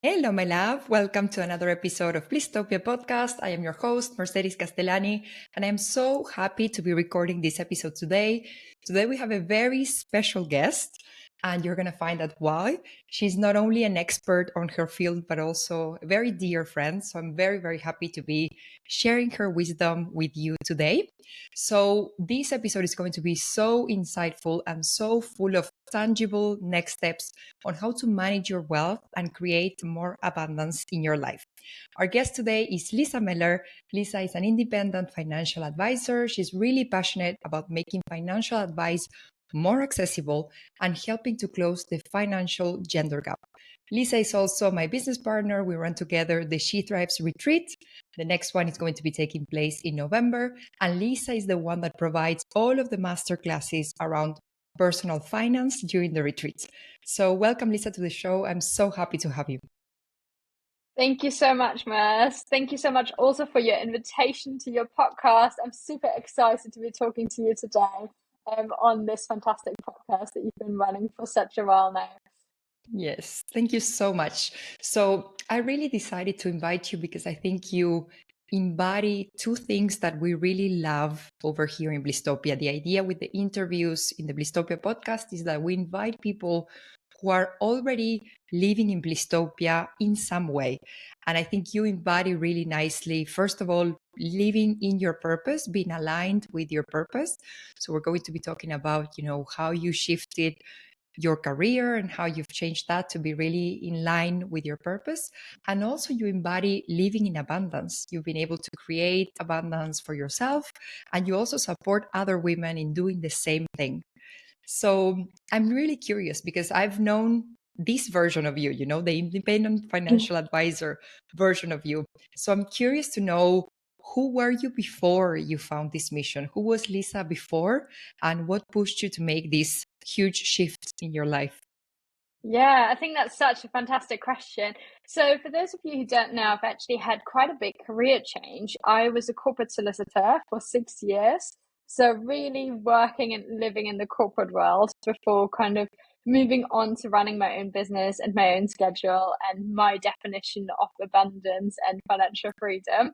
Hello, my love. Welcome to another episode of Blisstopia podcast. I am your host, Mercedes Castellani, and I'm so happy to be recording this episode today. Today, we have a very special guest, and you're going to find out why. She's not only an expert on her field, but also a very dear friend. So I'm very, very happy to be sharing her wisdom with you today. So this episode is going to be so insightful and so full of tangible next steps on how to manage your wealth and create more abundance in your life. Our guest today is Lisa Meller. Lisa is an independent financial advisor. She's really passionate about making financial advice more accessible and helping to close the financial gender gap. Lisa is also my business partner. We run together the SheThrives Retreat. The next one is going to be taking place in November. And Lisa is the one that provides all of the masterclasses around personal finance during the retreat. So welcome, Lisa, to the show. I'm so happy to have you. Thank you so much, Mers. Thank you so much also for your invitation to your podcast. I'm super excited to be talking to you today on this fantastic podcast that you've been running for such a while now. Yes, thank you so much. So I really decided to invite you because I think you embody two things that we really love over here in Blisstopia. The idea with the interviews in the Blisstopia podcast is that we invite people who are already living in Blisstopia in some way. And I think you embody really nicely, first of all, living in your purpose, being aligned with your purpose. So we're going to be talking about, how you shifted your career and how you've changed that to be really in line with your purpose. And also you embody living in abundance. You've been able to create abundance for yourself, and you also support other women in doing the same thing. So I'm really curious because I've known this version of you, the independent financial advisor version of you. So I'm curious to know, who were you before you found this mission? Who was Lisa before, and what pushed you to make this huge shift in your life? Yeah, I think that's such a fantastic question. So for those of you who don't know, I've actually had quite a big career change. I was a corporate solicitor for 6 years. So really working and living in the corporate world before kind of moving on to running my own business and my own schedule and my definition of abundance and financial freedom.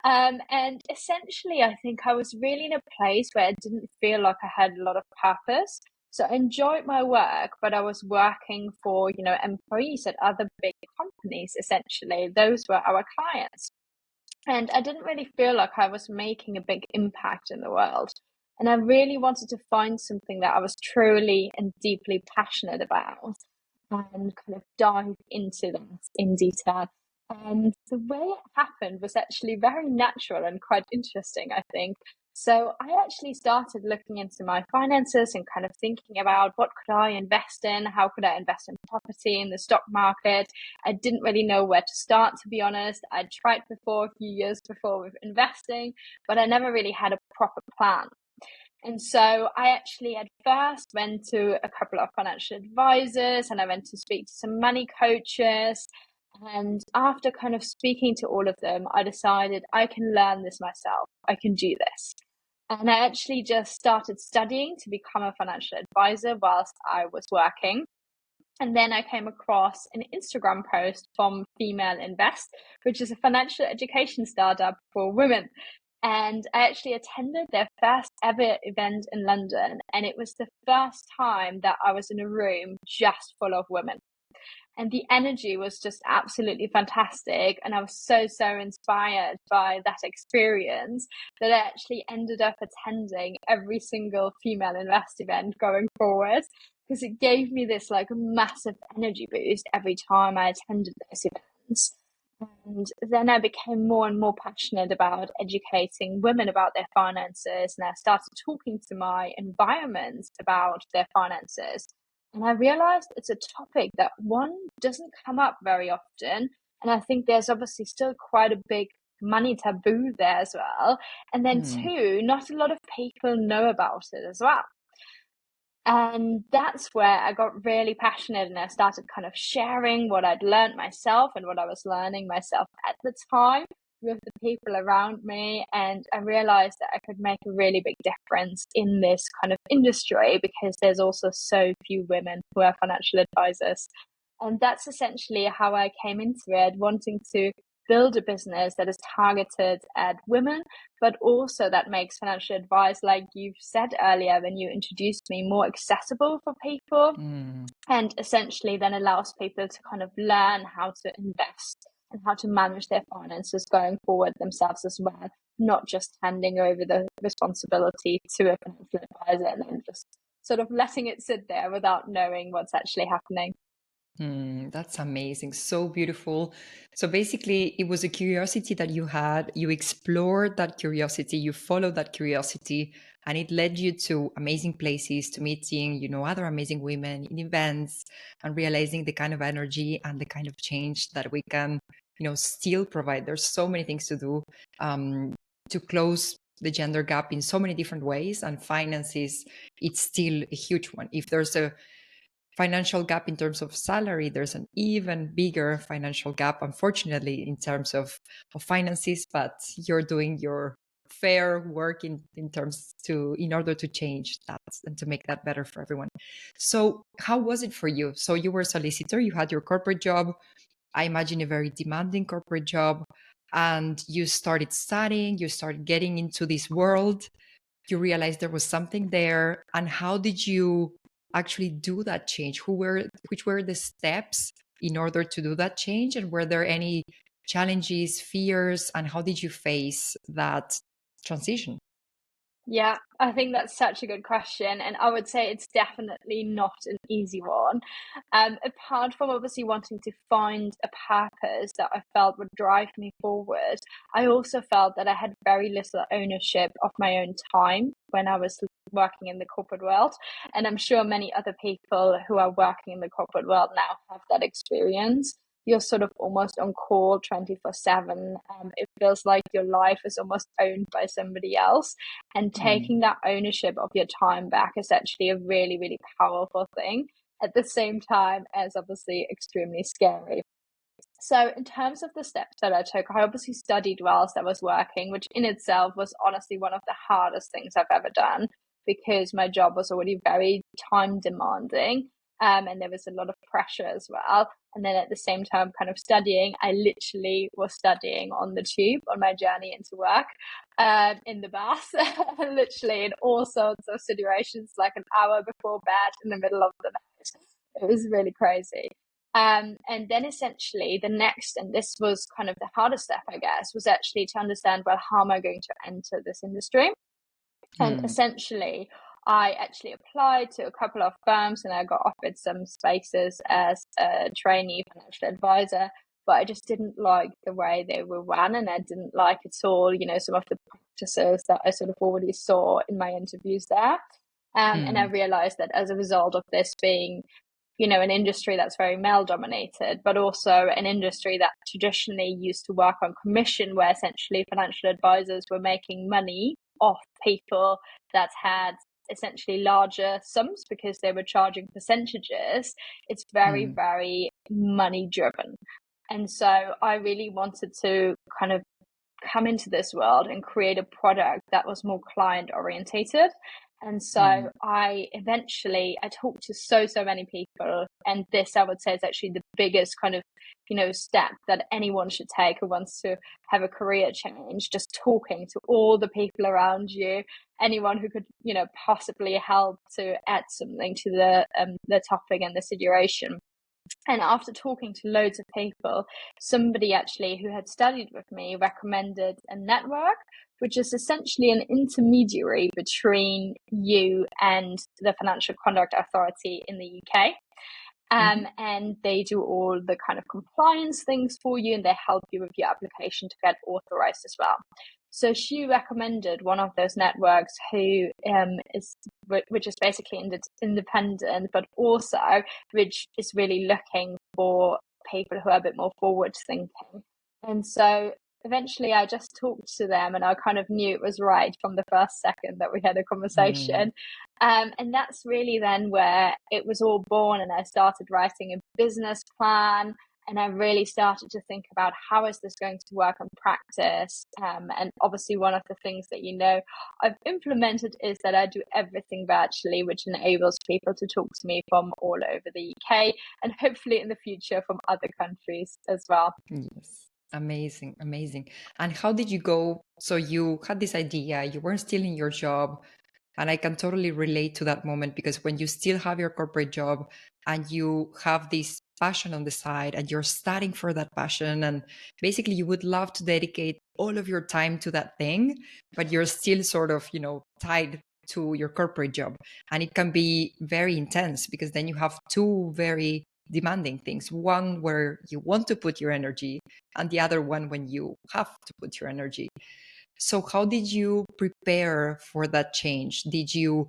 And essentially, I think I was really in a place where I didn't feel like I had a lot of purpose. So I enjoyed my work, but I was working for, employees at other big companies, essentially. Those were our clients. And I didn't really feel like I was making a big impact in the world. And I really wanted to find something that I was truly and deeply passionate about and kind of dive into that in detail. And the way it happened was actually very natural and quite interesting, I think. So I actually started looking into my finances and kind of thinking about what could I invest in? How could I invest in property, in the stock market? I didn't really know where to start, to be honest. I'd tried before, a few years before, with investing, but I never really had a proper plan. And so I actually at first went to a couple of financial advisors and I went to speak to some money coaches. And after kind of speaking to all of them, I decided I can learn this myself. I can do this. And I actually just started studying to become a financial advisor whilst I was working. And then I came across an Instagram post from Female Invest, which is a financial education startup for women. And I actually attended their first ever event in London. And it was the first time that I was in a room just full of women. And the energy was just absolutely fantastic. And I was so inspired by that experience that I actually ended up attending every single Female Invest event going forward, because it gave me this like massive energy boost every time I attended those events. And then I became more and more passionate about educating women about their finances. And I started talking to my environment about their finances. And I realized it's a topic that, one, doesn't come up very often. And I think there's obviously still quite a big money taboo there as well. And then two, not a lot of people know about it as well. And that's where I got really passionate and I started kind of sharing what I'd learned myself and what I was learning myself at the time with the people around me. And I realized that I could make a really big difference in this kind of industry because there's also so few women who are financial advisors. And that's essentially how I came into it, wanting to build a business that is targeted at women, but also that makes financial advice, like you've said earlier when you introduced me, more accessible for people, and essentially then allows people to kind of learn how to invest and how to manage their finances going forward themselves as well, not just handing over the responsibility to a financial advisor and then just sort of letting it sit there without knowing what's actually happening. That's amazing. So beautiful. So basically, it was a curiosity that you had. You explored that curiosity, you followed that curiosity, and it led you to amazing places, to meeting, other amazing women in events, and realizing the kind of energy and the kind of change that we can, still provide. There's so many things to do to close the gender gap in so many different ways, and finances, it's still a huge one. If there's a financial gap in terms of salary, there's an even bigger financial gap, unfortunately, in terms of finances, but you're doing your fair work in order to change that and to make that better for everyone. So how was it for you? So you were a solicitor, you had your corporate job, I imagine a very demanding corporate job, and you started studying, you started getting into this world, you realized there was something there. And how did you actually do that change? Which were the steps in order to do that change? And were there any challenges, fears, and how did you face that transition? Yeah, I think that's such a good question. And I would say it's definitely not an easy one. Apart from obviously wanting to find a purpose that I felt would drive me forward, I also felt that I had very little ownership of my own time when I was working in the corporate world. And I'm sure many other people who are working in the corporate world now have that experience. You're sort of almost on call 24/7. It feels like your life is almost owned by somebody else. And taking that ownership of your time back is actually a really, really powerful thing, at the same time as obviously extremely scary. So in terms of the steps that I took, I obviously studied whilst I was working, which in itself was honestly one of the hardest things I've ever done, because my job was already very time demanding. And there was a lot of pressure as well. And then at the same time, kind of studying, I literally was studying on the tube on my journey into work, in the bath, literally in all sorts of situations, like an hour before bed in the middle of the night. It was really crazy. And then essentially the next, and this was kind of the hardest step, I guess, was actually to understand, well, how am I going to enter this industry? And essentially, I actually applied to a couple of firms and I got offered some spaces as a trainee financial advisor, but I just didn't like the way they were run, and I didn't like at all, some of the practices that I sort of already saw in my interviews there. And I realized that as a result of this being an industry that's very male dominated, but also an industry that traditionally used to work on commission, where essentially financial advisors were making money off people that had essentially larger sums because they were charging percentages. It's very, very money driven. And so I really wanted to kind of come into this world and create a product that was more client orientated. And so I talked to so many people, and this, I would say, is actually the biggest kind of step that anyone should take who wants to have a career change. Just talking to all the people around you, anyone who could possibly help to add something to the topic and the situation. And after talking to loads of people, somebody actually who had studied with me recommended a network, which is essentially an intermediary between you and the Financial Conduct Authority in the UK. And they do all the kind of compliance things for you, and they help you with your application to get authorized as well. So she recommended one of those networks which is basically independent, but also which is really looking for people who are a bit more forward thinking. And so eventually I just talked to them and I kind of knew it was right from the first second that we had a conversation. And that's really then where it was all born, and I started writing a business plan And I really started to think about how is this going to work in practice. And obviously one of the things that, I've implemented is that I do everything virtually, which enables people to talk to me from all over the UK and hopefully in the future from other countries as well. Yes. Amazing, amazing. And how did you go? So you had this idea, you weren't still in your job, and I can totally relate to that moment, because when you still have your corporate job and you have this passion on the side and you're studying for that passion, and basically you would love to dedicate all of your time to that thing, but you're still sort of, tied to your corporate job. And it can be very intense because then you have two very demanding things, one where you want to put your energy and the other one when you have to put your energy. So how did you prepare for that change? Did you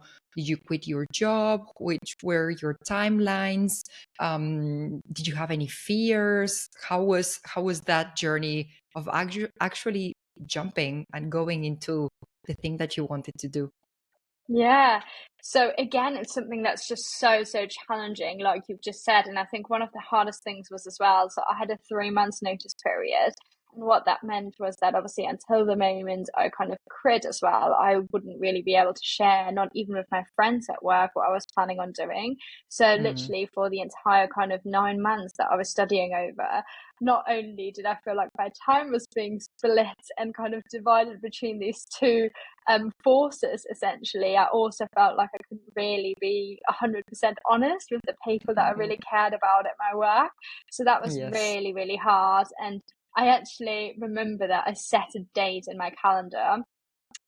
quit your job? Which were your timelines? Did you have any fears? How was that journey of actually jumping and going into the thing that you wanted to do? Yeah. So again, it's something that's just so challenging, like you've just said. And I think one of the hardest things was as well, so I had a 3 months notice period. And what that meant was that obviously until the moment I kind of quit as well, I wouldn't really be able to share, not even with my friends at work, what I was planning on doing. So Mm, literally for the entire kind of 9 months that I was studying over, not only did I feel like my time was being split and kind of divided between these two forces, essentially, I also felt like I couldn't really be 100% honest with the people that I really cared about at my work. So that was yes. really hard. And I actually remember that I set a date in my calendar,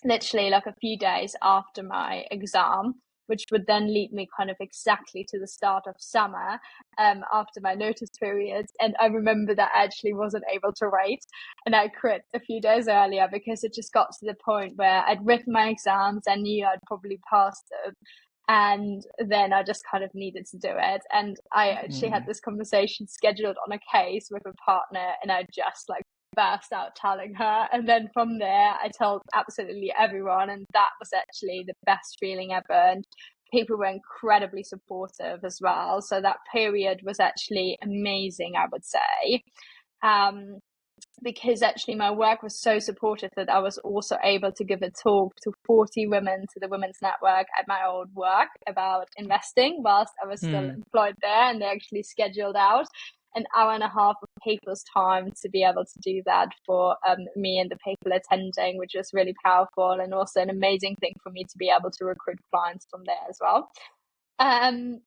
literally like a few days after my exam, which would then lead me kind of exactly to the start of summer, after my notice period. And I remember that I actually wasn't able to write, and I quit a few days earlier because it just got to the point where I'd written my exams, I knew I'd probably pass them, and then I just kind of needed to do it. And I actually had Mm, this conversation scheduled on a case with a partner, and I just like burst out telling her. And then from there, I told absolutely everyone. And that was actually the best feeling ever. And people were incredibly supportive as well. So that period was actually amazing, I would say. Um, because actually my work was so supportive that I was also able to give a talk to 40 women to the Women's Network at my old work about investing whilst I was still mm, employed there. And they actually scheduled out an hour and a half of people's time to be able to do that for me and the people attending, which was really powerful, and also an amazing thing for me to be able to recruit clients from there as well. And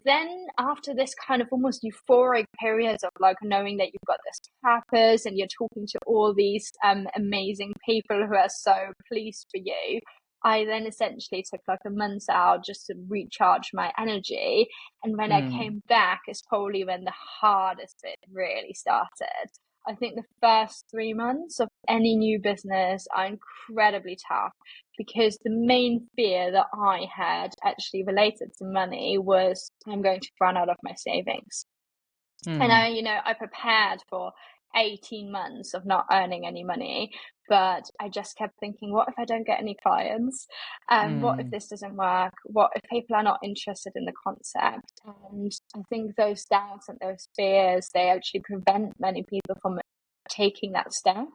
then after this kind of almost euphoric period of like knowing that you've got this purpose and you're talking to all these amazing people who are so pleased for you, I then essentially took like a month out just to recharge my energy. And when I mm, came back is probably when the hardest bit really started. I think the first 3 months of any new business are incredibly tough, because the main fear that I had actually related to money was I'm going to run out of my savings. And mm, I prepared for 18 months of not earning any money, but I just kept thinking, what if I don't get any clients? What if mm, this doesn't work? What if people are not interested in the concept? And I think those doubts and those fears, they actually prevent many people from taking that step.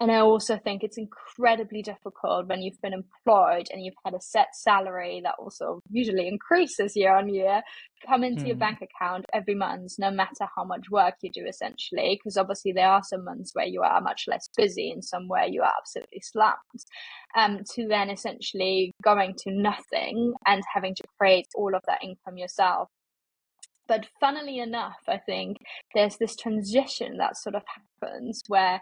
And I also think it's incredibly difficult when you've been employed and you've had a set salary that also usually increases year on year, come into your mm, bank account every month, no matter how much work you do, essentially. Because obviously there are some months where you are much less busy and some where you are absolutely slammed. To then essentially going to nothing and having to create all of that income yourself. But funnily enough, I think there's this transition that sort of happens where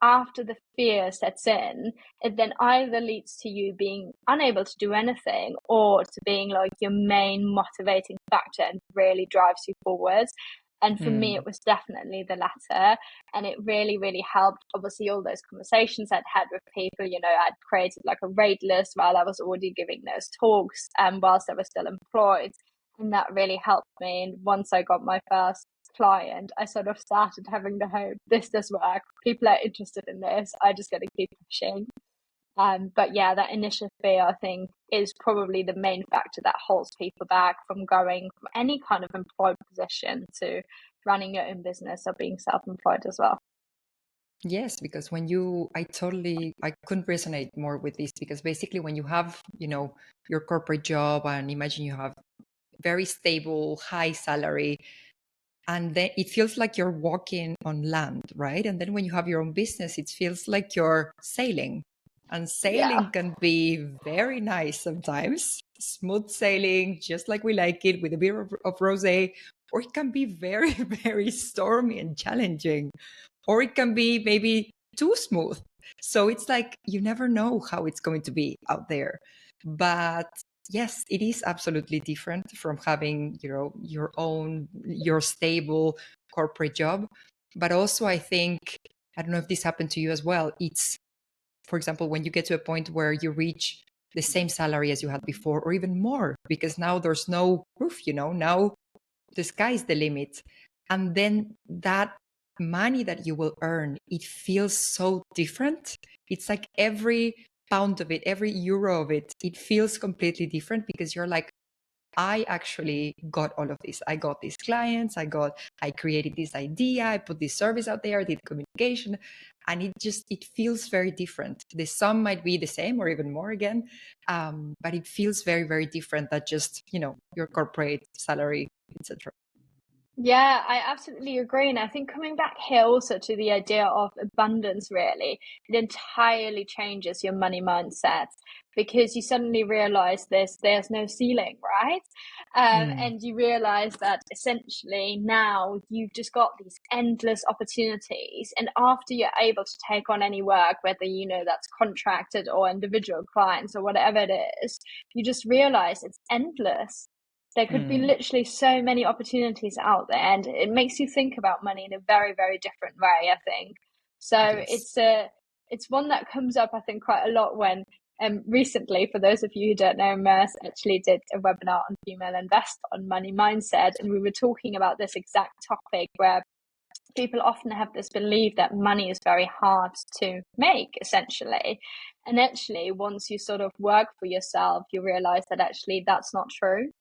after the fear sets in, it then either leads to you being unable to do anything or to being like your main motivating factor and really drives you forwards. And for me, mm, it was definitely the latter. And it really helped. Obviously, all those conversations I'd had with people, I'd created like a rate list while I was already giving those talks, whilst I was still employed. And that really helped me. And once I got my first client, I sort of started having the hope this does work. People are interested in this. I just got to keep pushing. But yeah, that initial fear, I think, is probably the main factor that holds people back from going from any kind of employed position to running your own business or being self-employed as well. Yes, because I couldn't resonate more with this, because basically when you have, your corporate job, and imagine you have very stable, high salary, and then it feels like you're walking on land, right? And then when you have your own business, it feels like you're sailing. And Yeah. sailing can be very nice sometimes, smooth sailing, just like we like it, with a bit of rosé, or it can be very, very stormy and challenging, or it can be maybe too smooth. So it's like you never know how it's going to be out there. But yes, it is absolutely different from having, your stable corporate job. But also, I think, I don't know if this happened to you as well. It's, for example, when you get to a point where you reach the same salary as you had before, or even more, because now there's no roof, now the sky is the limit. And then that money that you will earn, it feels so different. It's like every pound of it, every euro of it, it feels completely different, because you're like, I actually got all of this. I got these clients, I created this idea, I put this service out there, I did communication, and it feels very different. The sum might be the same or even more again, but it feels very, very different than just, your corporate salary, etc. Yeah, I absolutely agree. And I think coming back here also to the idea of abundance, really, it entirely changes your money mindset, because you suddenly realize there's no ceiling, right? Mm, And you realize that essentially now you've just got these endless opportunities. And after you're able to take on any work, whether that's contracted or individual clients or whatever it is, you just realize it's endless. There could be mm, literally so many opportunities out there, and it makes you think about money in a very, very different way, I think. So yes. it's one that comes up, I think, quite a lot when recently, for those of you who don't know, Merce actually did a webinar on Female Invest on money mindset, and we were talking about this exact topic, where people often have this belief that money is very hard to make, essentially. And actually, once you sort of work for yourself, you realize that actually that's not true.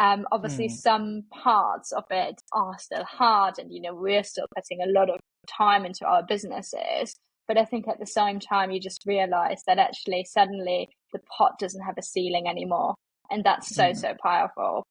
Obviously, Mm, some parts of it are still hard, and we're still putting a lot of time into our businesses. But I think at the same time, you just realize that actually suddenly the pot doesn't have a ceiling anymore, and that's so, mm. so powerful.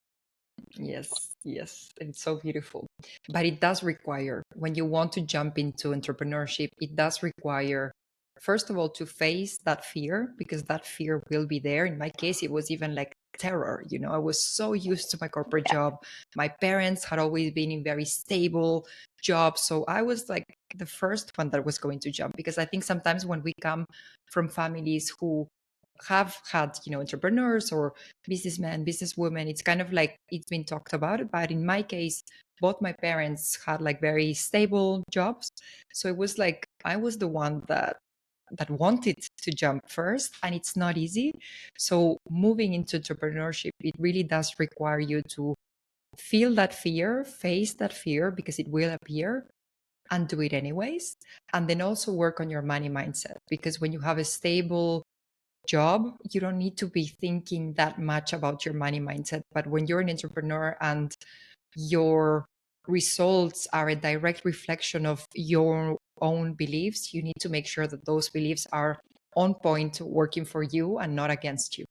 Yes, yes, it's so beautiful. But it does require, when you want to jump into entrepreneurship, it does require, first of all, to face that fear, because that fear will be there. In my case, it was even like terror. I was so used to my corporate Yeah. job. My parents had always been in very stable jobs. So I was like the first one that was going to jump, because I think sometimes when we come from families who have had, entrepreneurs or businessmen, businesswomen, it's kind of like it's been talked about. But in my case, both my parents had like very stable jobs. So it was like I was the one that wanted to jump first, and it's not easy. So moving into entrepreneurship, it really does require you to feel that fear, face that fear, because it will appear, and do it anyways. And then also work on your money mindset, because when you have a stable job, you don't need to be thinking that much about your money mindset. But when you're an entrepreneur and your results are a direct reflection of your own beliefs, you need to make sure that those beliefs are on point, working for you and not against you.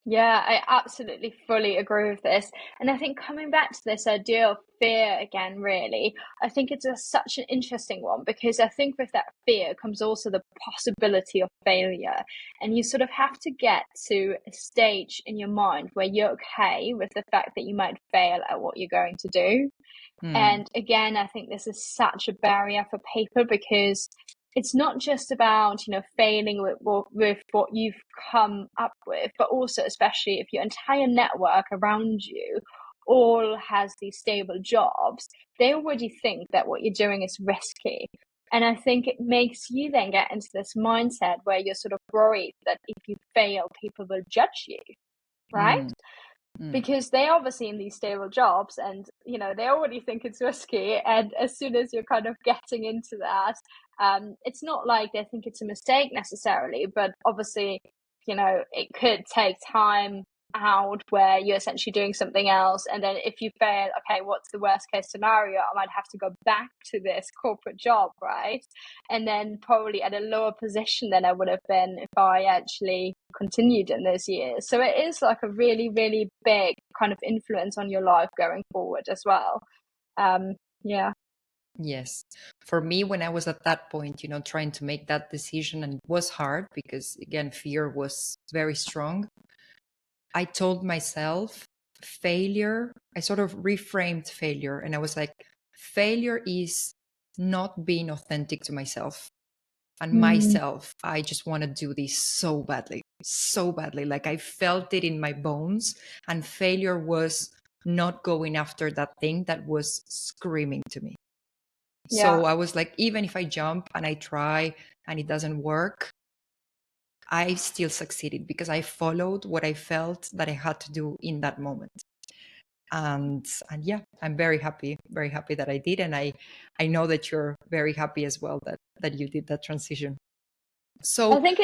Yeah, I absolutely fully agree with this. And I think coming back to this idea of fear again, really, I think it's such an interesting one, because I think with that fear comes also the possibility of failure. And you sort of have to get to a stage in your mind where you're okay with the fact that you might fail at what you're going to do. Mm, And again, I think this is such a barrier for people, because it's not just about, failing with what you've come up with, but also, especially if your entire network around you all has these stable jobs, they already think that what you're doing is risky. And I think it makes you then get into this mindset where you're sort of worried that if you fail, people will judge you, right? mm, because they're obviously in these stable jobs and, they already think it's risky. And as soon as you're kind of getting into that, it's not like they think it's a mistake necessarily, but obviously, it could take time out where you're essentially doing something else. And then if you fail, okay, what's the worst case scenario? I might have to go back to this corporate job, right? And then probably at a lower position than I would have been if I actually continued in those years. So it is like a really, really big kind of influence on your life going forward as well. Yeah. Yes. For me, when I was at that point, trying to make that decision, and it was hard because, again, fear was very strong. I told myself failure, I sort of reframed failure, and I was like, failure is not being authentic to myself. And myself, I just want to do this so badly, so badly. Like I felt it in my bones, and failure was not going after that thing that was screaming to me. Yeah. So I was like, even if I jump and I try and it doesn't work, I still succeeded because I followed what I felt that I had to do in that moment. And yeah, I'm very happy that I did. And I know that you're very happy as well that you did that transition. So I think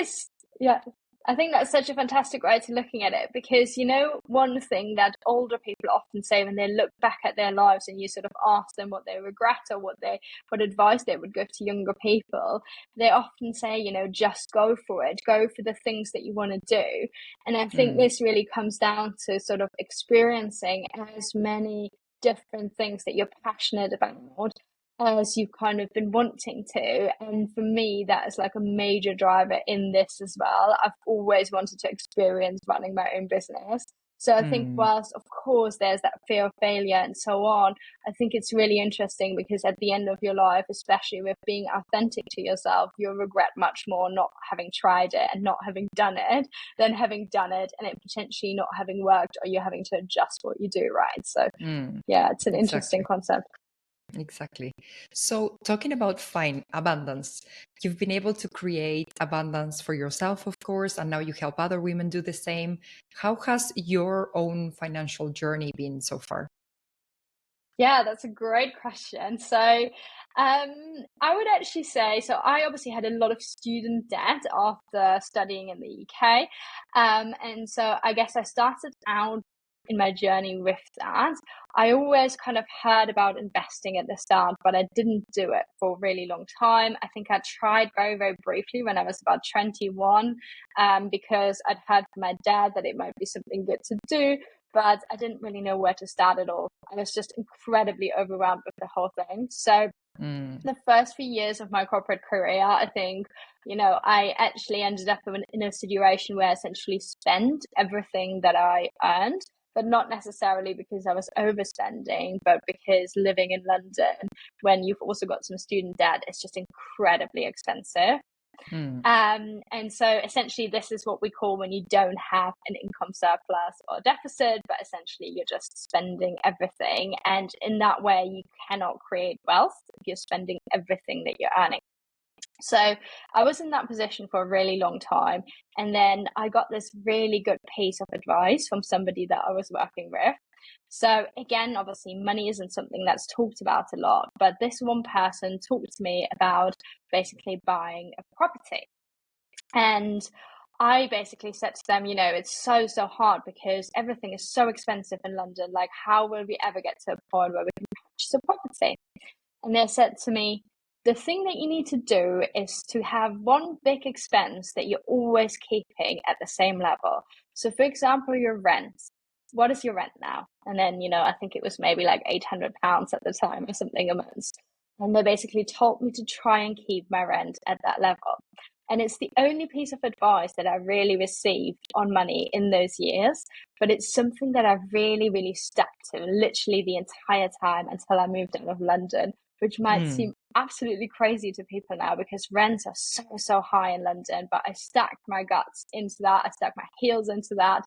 I think that's such a fantastic way to looking at it, because one thing that older people often say when they look back at their lives and you sort of ask them what they regret or what advice they would give to younger people, they often say, just go for it, go for the things that you want to do. And I think this really comes down to sort of experiencing as many different things that you're passionate about as you've kind of been wanting to. And for me, that is like a major driver in this as well. I've always wanted to experience running my own business. So I think whilst, of course, there's that fear of failure and so on, I think it's really interesting because at the end of your life, especially with being authentic to yourself, you'll regret much more not having tried it and not having done it than having done it and it potentially not having worked, or you're having to adjust what you do, right? So yeah, it's an interesting concept. Exactly. So talking about abundance, you've been able to create abundance for yourself, of course, and now you help other women do the same. How has your own financial journey been so far? Yeah, that's a great question. So, I would actually say, so I obviously had a lot of student debt after studying in the UK. And so I guess I started out in my journey with that. I always kind of heard about investing at the start, but I didn't do it for a really long time. I think I tried very, very briefly when I was about 21, because I'd heard from my dad that it might be something good to do, but I didn't really know where to start at all. I was just incredibly overwhelmed with the whole thing. So the first few years of my corporate career, I think, I actually ended up in a situation where I essentially spent everything that I earned, but not necessarily because I was overspending, but because living in London, when you've also got some student debt, it's just incredibly expensive. And so essentially this is what we call when you don't have an income surplus or deficit, but essentially you're just spending everything. And in that way, you cannot create wealth if you're spending everything that you're earning. So I was in that position for a really long time. And then I got this really good piece of advice from somebody that I was working with. So again, obviously money isn't something that's talked about a lot, but this one person talked to me about basically buying a property. And I basically said to them, it's so, so hard because everything is so expensive in London. Like, how will we ever get to a point where we can purchase a property? And they said to me, the thing that you need to do is to have one big expense that you're always keeping at the same level. So for example, your rent. What is your rent now? And then, I think it was maybe like £800 at the time or something a month. And they basically told me to try and keep my rent at that level. And it's the only piece of advice that I really received on money in those years. But it's something that I really, really stuck to literally the entire time until I moved out of London, which might seem absolutely crazy to people now because rents are so, so high in London. But I stuck my guts into that. I stuck my heels into that.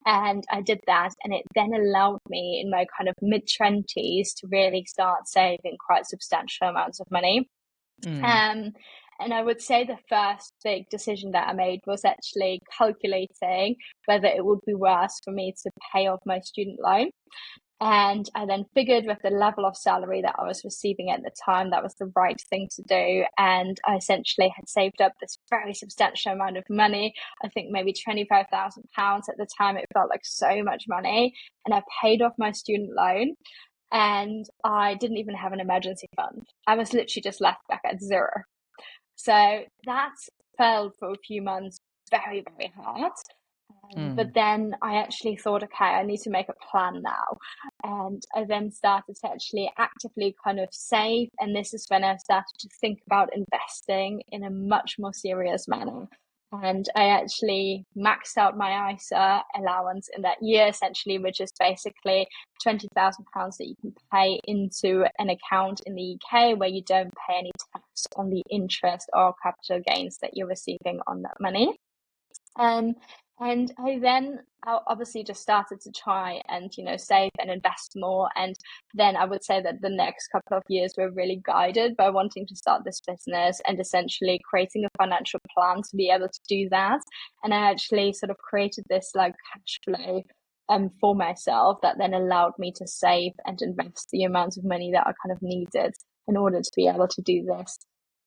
And I did that. And it then allowed me in my kind of mid-20s to really start saving quite substantial amounts of money. And I would say the first big decision that I made was actually calculating whether it would be worse for me to pay off my student loan. And I then figured with the level of salary that I was receiving at the time, that was the right thing to do. And I essentially had saved up this very substantial amount of money. I think maybe £25,000 at the time. It felt like so much money. And I paid off my student loan. And I didn't even have an emergency fund. I was literally just left back at zero. So that felt for a few months very, very hard. But then I actually thought, okay, I need to make a plan now. And I then started to actually actively kind of save. And this is when I started to think about investing in a much more serious manner. And I actually maxed out my ISA allowance in that year, essentially, which is basically £20,000 that you can pay into an account in the UK where you don't pay any tax on the interest or capital gains that you're receiving on that money. And I then obviously just started to try and, save and invest more. And then I would say that the next couple of years were really guided by wanting to start this business and essentially creating a financial plan to be able to do that. And I actually sort of created this like cash flow for myself that then allowed me to save and invest the amounts of money that I kind of needed in order to be able to do this.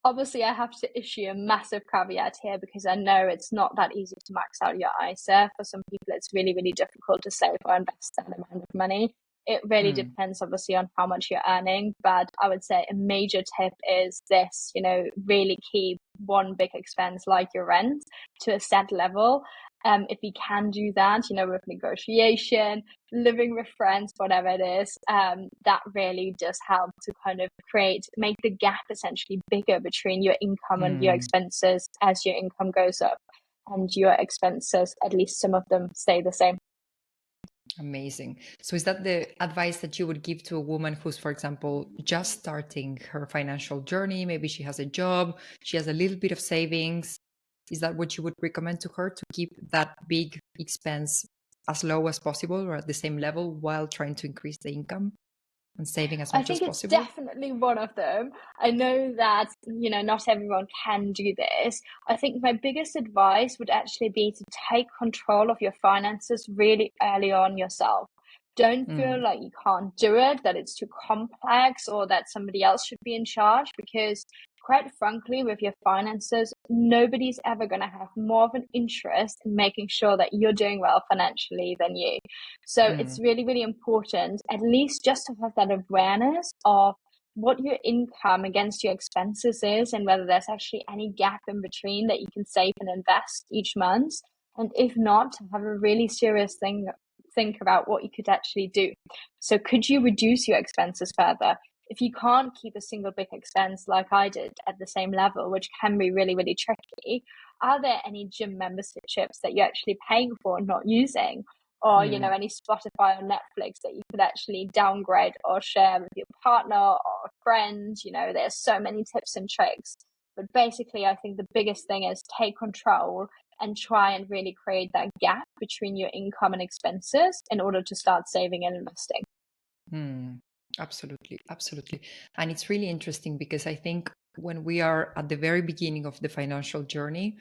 Obviously, I have to issue a massive caveat here because I know it's not that easy to max out your ISA. For some people, it's really, really difficult to save or invest that amount of money. It really depends, obviously, on how much you're earning. But I would say a major tip is this, really keep one big expense like your rent to a set level. If you can do that, with negotiation, living with friends, whatever it is, that really does help to kind of make the gap essentially bigger between your income and your expenses as your income goes up, and your expenses, at least some of them, stay the same. Amazing. So is that the advice that you would give to a woman who's, for example, just starting her financial journey? Maybe she has a job, she has a little bit of savings. Is that what you would recommend to her, to keep that big expense as low as possible or at the same level while trying to increase the income and saving as I much as think it's possible? definitely one of them. I know that, not everyone can do this. I think my biggest advice would actually be to take control of your finances really early on yourself. Don't feel like you can't do it, that it's too complex, or that somebody else should be in charge, because quite frankly, with your finances, nobody's ever going to have more of an interest in making sure that you're doing well financially than you. So it's really, really important, at least just to have that awareness of what your income against your expenses is, and whether there's actually any gap in between that you can save and invest each month. And if not, to have a really serious think about what you could actually do. So could you reduce your expenses further? If you can't keep a single big expense like I did at the same level, which can be really, really tricky, are there any gym memberships that you're actually paying for and not using? Or, any Spotify or Netflix that you could actually downgrade or share with your partner or friends? There's so many tips and tricks. But basically, I think the biggest thing is take control and try and really create that gap between your income and expenses in order to start saving and investing. Absolutely, absolutely. And it's really interesting because I think when we are at the very beginning of the financial journey,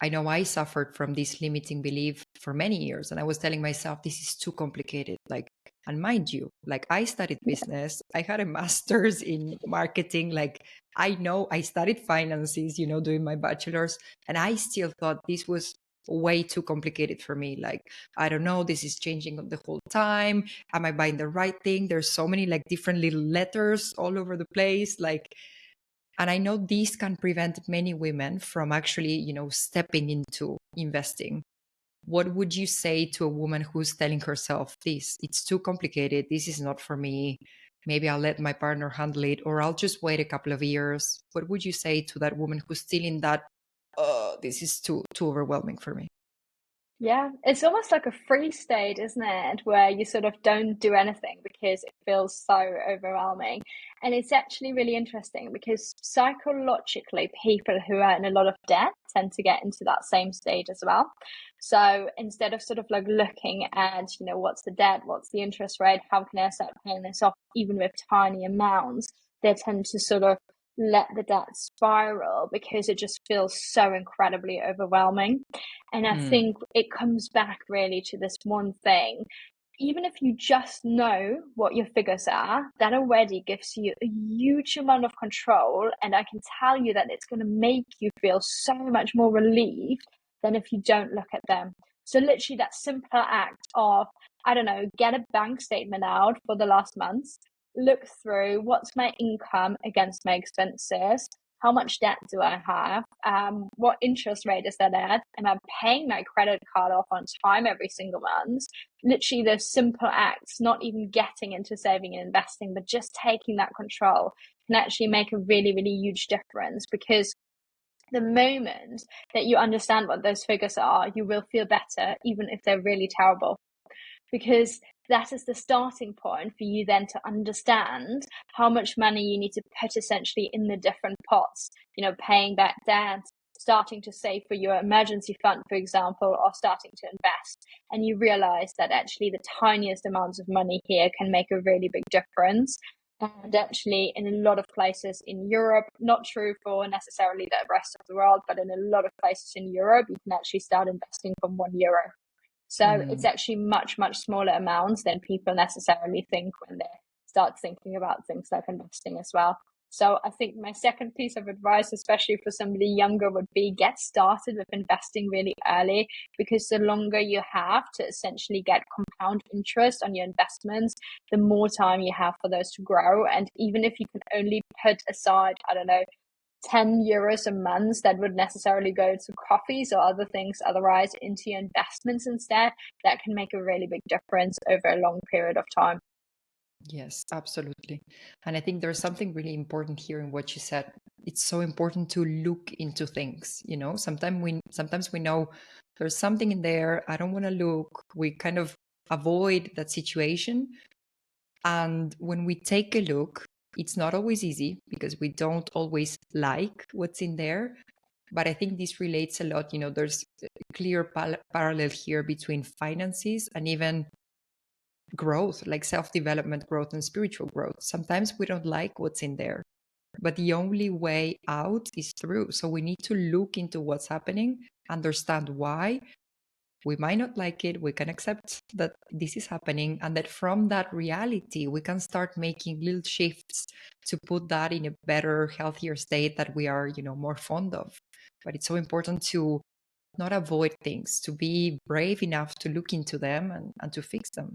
I know I suffered from this limiting belief for many years. And I was telling myself, this is too complicated. And mind you, I studied business, I had a master's in marketing. I know I studied finances, doing my bachelor's, and I still thought this was way too complicated for me. I don't know, this is changing the whole time. Am I buying the right thing? There's so many different little letters all over the place. And I know these can prevent many women from actually, stepping into investing. What would you say to a woman who's telling herself this? It's too complicated. This is not for me. Maybe I'll let my partner handle it, or I'll just wait a couple of years. What would you say to that woman who's still in that, this is too overwhelming for me? Yeah, it's almost like a free state, isn't it? Where you sort of don't do anything because it feels so overwhelming. And it's actually really interesting because psychologically, people who are in a lot of debt tend to get into that same state as well. So instead of sort of looking at, what's the debt, what's the interest rate, how can I start paying this off, even with tiny amounts, they tend to sort of let the debt spiral because it just feels so incredibly overwhelming. And I Mm. think it comes back really to this one thing. Even if you just know what your figures are, that already gives you a huge amount of control. And I can tell you that it's going to make you feel so much more relieved than if you don't look at them. So literally that simple act of, I don't know, get a bank statement out for the last month, look through what's my income against my expenses, how much debt do I have, what interest rate is that at, am I paying my credit card off on time every single month. Literally those simple acts, not even getting into saving and investing, but just taking that control can actually make a really, really huge difference, because the moment that you understand what those figures are, you will feel better, even if they're really terrible, because that is the starting point for you then to understand how much money you need to put essentially in the different pots, paying back debt, starting to save for your emergency fund, for example, or starting to invest. And you realize that actually the tiniest amounts of money here can make a really big difference. And actually, in a lot of places in Europe, not true for necessarily the rest of the world, but in a lot of places in Europe, you can actually start investing from €1. So it's actually much, much smaller amounts than people necessarily think when they start thinking about things like investing as well. So I think my second piece of advice, especially for somebody younger, would be get started with investing really early, because the longer you have to essentially get compound interest on your investments, the more time you have for those to grow. And even if you can only put aside, I don't know, €10 a month that would necessarily go to coffees or other things otherwise into your investments instead, that can make a really big difference over a long period of time. Yes, absolutely. And I think there's something really important here in what you said. It's so important to look into things, sometimes we know there's something in there. I don't want to look. We kind of avoid that situation. And when we take a look, it's not always easy because we don't always like what's in there. But I think this relates a lot. There's a clear parallel here between finances and even growth, like self-development growth and spiritual growth. Sometimes we don't like what's in there, but the only way out is through. So we need to look into what's happening, understand why. We might not like it. We can accept that this is happening, and that from that reality, we can start making little shifts to put that in a better, healthier state that we are, more fond of. But it's so important to not avoid things, to be brave enough to look into them and to fix them.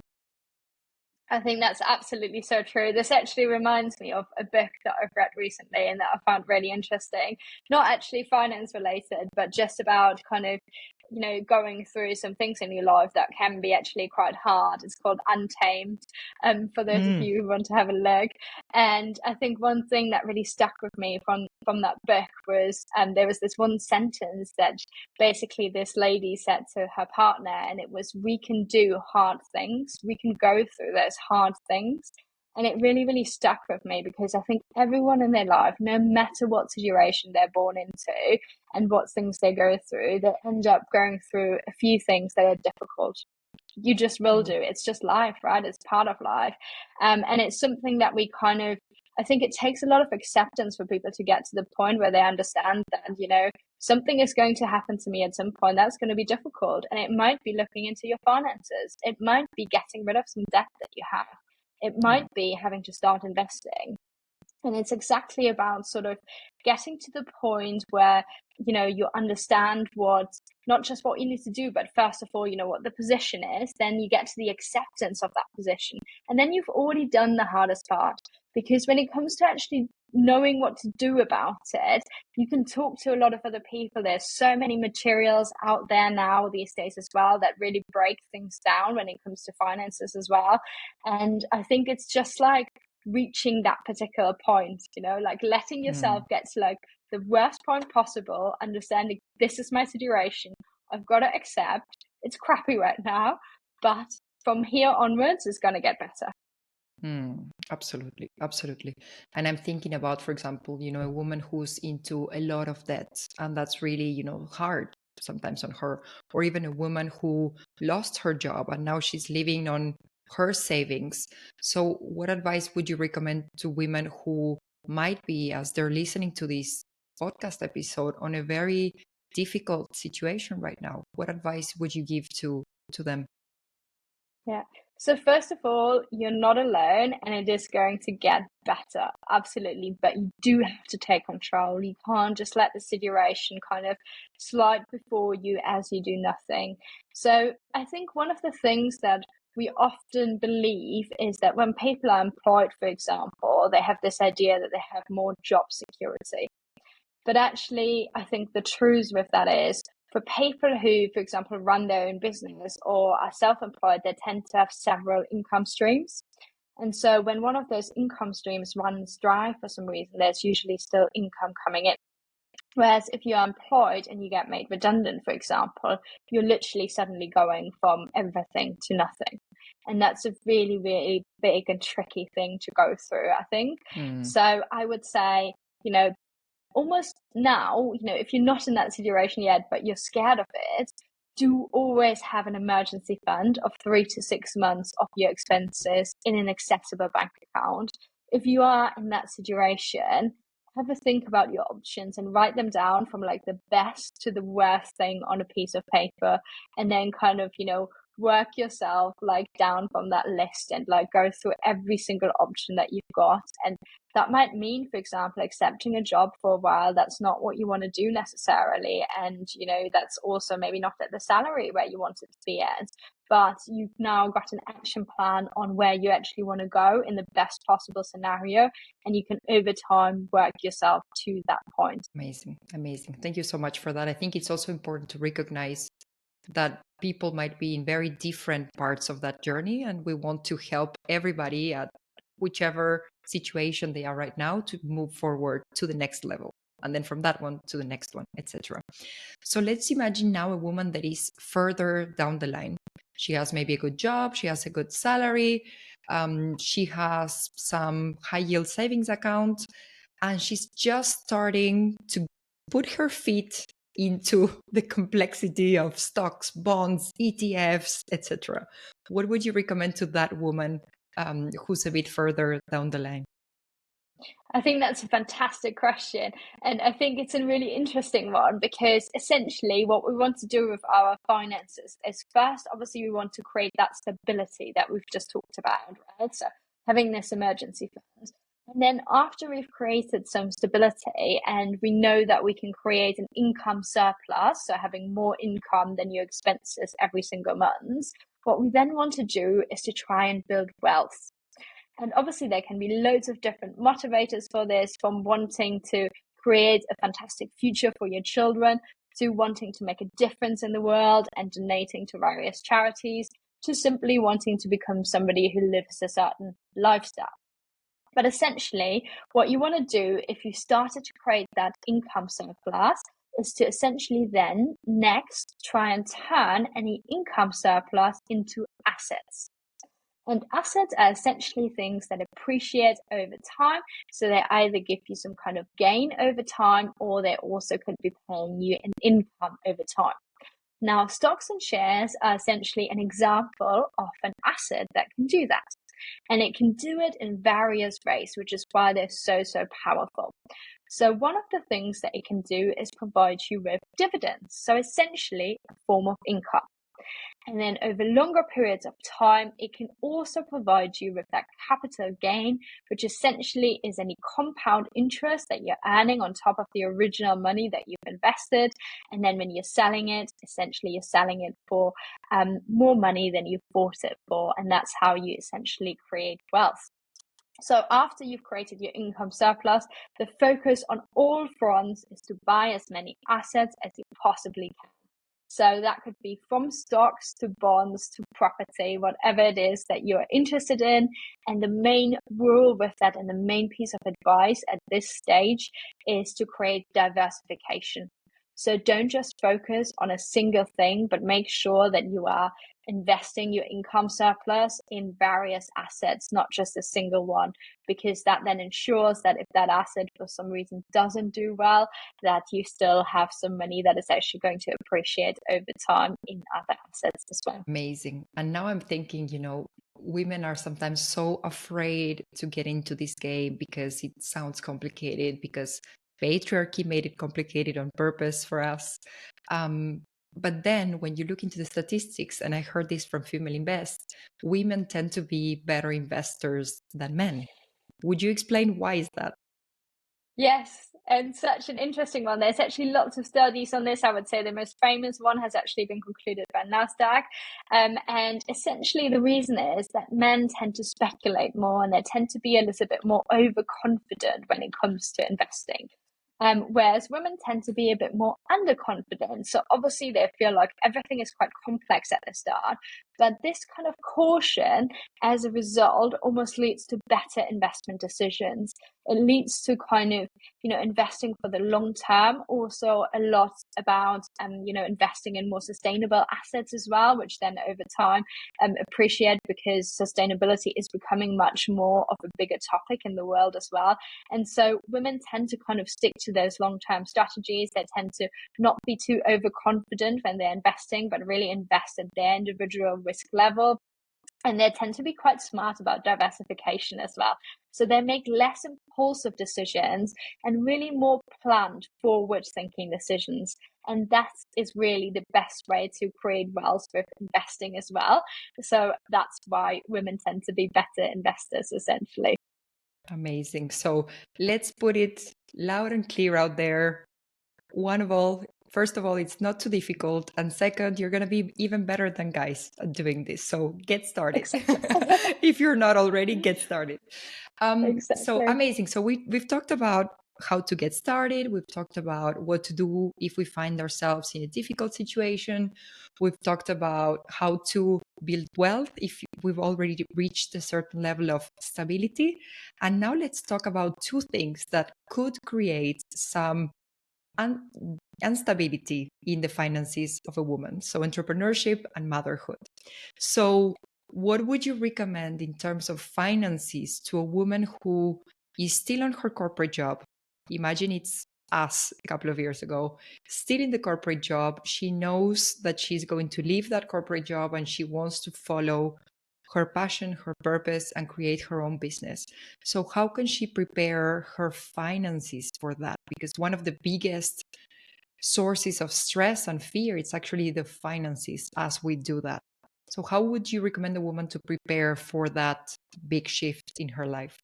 I think that's absolutely so true. This actually reminds me of a book that I've read recently and that I found really interesting. Not actually finance related, but just about kind of, going through some things in your life that can be actually quite hard. It's called Untamed, for those of you who want to have a look. And I think one thing that really stuck with me from that book was there was this one sentence that basically this lady said to her partner, and it was, we can do hard things, we can go through those hard things. And it really, really stuck with me, because I think everyone in their life, no matter what situation they're born into and what things they go through, they end up going through a few things that are difficult. You just will do. It's just life, right? It's part of life. And it's something that we kind of, I think it takes a lot of acceptance for people to get to the point where they understand that, something is going to happen to me at some point that's going to be difficult. And it might be looking into your finances. It might be getting rid of some debt that you have. It might be having to start investing. And it's exactly about sort of getting to the point where, you understand not just what you need to do, but first of all, what the position is. Then you get to the acceptance of that position. And then you've already done the hardest part. Because when it comes to actually knowing what to do about it, you can talk to a lot of other people. There's so many materials out there now these days as well that really break things down when it comes to finances as well. And I think it's just like reaching that particular point, like letting yourself get to like the worst point possible, understanding this is my situation, I've got to accept it's crappy right now, but from here onwards it's going to get better. Absolutely, absolutely. And I'm thinking about, for example, a woman who's into a lot of debt, and that's really, hard sometimes on her, or even a woman who lost her job and now she's living on her savings. So what advice would you recommend to women who might be, as they're listening to this podcast episode, on a very difficult situation right now? What advice would you give to them? Yeah. So first of all, you're not alone and it is going to get better. Absolutely. But you do have to take control. You can't just let the situation kind of slide before you as you do nothing. So I think one of the things that we often believe is that when people are employed, for example, they have this idea that they have more job security. But actually, I think the truth with that is for people who, for example, run their own business or are self-employed, they tend to have several income streams. And so when one of those income streams runs dry for some reason, there's usually still income coming in. Whereas if you're employed and you get made redundant, for example, you're literally suddenly going from everything to nothing. And that's a really, really big and tricky thing to go through, I think. So I would say, almost now, if you're not in that situation yet, but you're scared of it, do always have an emergency fund of 3 to 6 months of your expenses in an accessible bank account. If you are in that situation, have a think about your options and write them down from like the best to the worst thing on a piece of paper, and then kind of, work yourself like down from that list and like go through every single option that you've got. And that might mean, for example, accepting a job for a while that's not what you want to do necessarily, and that's also maybe not at the salary where you want it to be at, but you've now got an action plan on where you actually want to go in the best possible scenario, and you can over time work yourself to that point. Amazing. Thank you so much for that. I think it's also important to recognize that people might be in very different parts of that journey, and we want to help everybody at whichever situation they are right now to move forward to the next level, and then from that one to the next one, etc. So let's imagine now a woman that is further down the line. She has maybe a good job, she has a good salary, she has some high yield savings account, and she's just starting to put her feet into the complexity of stocks, bonds, ETFs, etc. What would you recommend to that woman who's a bit further down the line? I think that's a fantastic question. And I think it's a really interesting one because essentially what we want to do with our finances is first, obviously, we want to create that stability that we've just talked about, right? So having this emergency fund. And then after we've created some stability and we know that we can create an income surplus, so having more income than your expenses every single month, what we then want to do is to try and build wealth. And obviously, there can be loads of different motivators for this, from wanting to create a fantastic future for your children, to wanting to make a difference in the world and donating to various charities, to simply wanting to become somebody who lives a certain lifestyle. But essentially, what you want to do if you started to create that income surplus is to essentially then next try and turn any income surplus into assets. And assets are essentially things that appreciate over time. So they either give you some kind of gain over time, or they also could be paying you an income over time. Now, stocks and shares are essentially an example of an asset that can do that. And it can do it in various ways, which is why they're so powerful. So one of the things that it can do is provide you with dividends. So essentially a form of income. And then over longer periods of time, it can also provide you with that capital gain, which essentially is any compound interest that you're earning on top of the original money that you've invested. And then when you're selling it, essentially you're selling it for more money than you bought it for. And that's how you essentially create wealth. So after you've created your income surplus, the focus on all fronts is to buy as many assets as you possibly can. So that could be from stocks to bonds to property, whatever it is that you're interested in. And the main rule with that, and the main piece of advice at this stage, is to create diversification. So don't just focus on a single thing, but make sure that you are investing your income surplus in various assets, not just a single one, because that then ensures that if that asset for some reason doesn't do well, that you still have some money that is actually going to appreciate over time in other assets as well. Amazing. And now I'm thinking, women are sometimes so afraid to get into this game because it sounds complicated, because patriarchy made it complicated on purpose for us. Um, but then when you look into the statistics, and I heard this from Female Invest, women tend to be better investors than men. Would you explain why is that? Yes, and such an interesting one. There's actually lots of studies on this. I would say the most famous one has actually been concluded by NASDAQ. And essentially, the reason is that men tend to speculate more and they tend to be a little bit more overconfident when it comes to investing. Whereas women tend to be a bit more underconfident. So obviously, they feel like everything is quite complex at the start. But this kind of caution, as a result, almost leads to better investment decisions. It leads to kind of, investing for the long term. Also a lot about, investing in more sustainable assets as well, which then over time appreciate, because sustainability is becoming much more of a bigger topic in the world as well. And so women tend to kind of stick to those long-term strategies. They tend to not be too overconfident when they're investing, but really invest at their individual risk level. And they tend to be quite smart about diversification as well. So they make less impulsive decisions and really more planned, forward thinking decisions. And that is really the best way to create wealth with investing as well. So that's why women tend to be better investors, essentially. Amazing. So let's put it loud and clear out there. First of all, it's not too difficult. And second, you're going to be even better than guys at doing this. So get started. Exactly. If you're not already, get started. So Exactly. amazing. So we've talked about how to get started. We've talked about what to do if we find ourselves in a difficult situation. We've talked about how to build wealth if we've already reached a certain level of stability. And now let's talk about two things that could create some instability in the finances of a woman. So entrepreneurship and motherhood. So what would you recommend in terms of finances to a woman who is still on her corporate job? Imagine it's us a couple of years ago, still in the corporate job. She knows that she's going to leave that corporate job and she wants to follow her passion, her purpose, and create her own business. So how can she prepare her finances for that? Because one of the biggest sources of stress and fear, it's actually the finances as we do that. So how would you recommend a woman to prepare for that big shift in her life?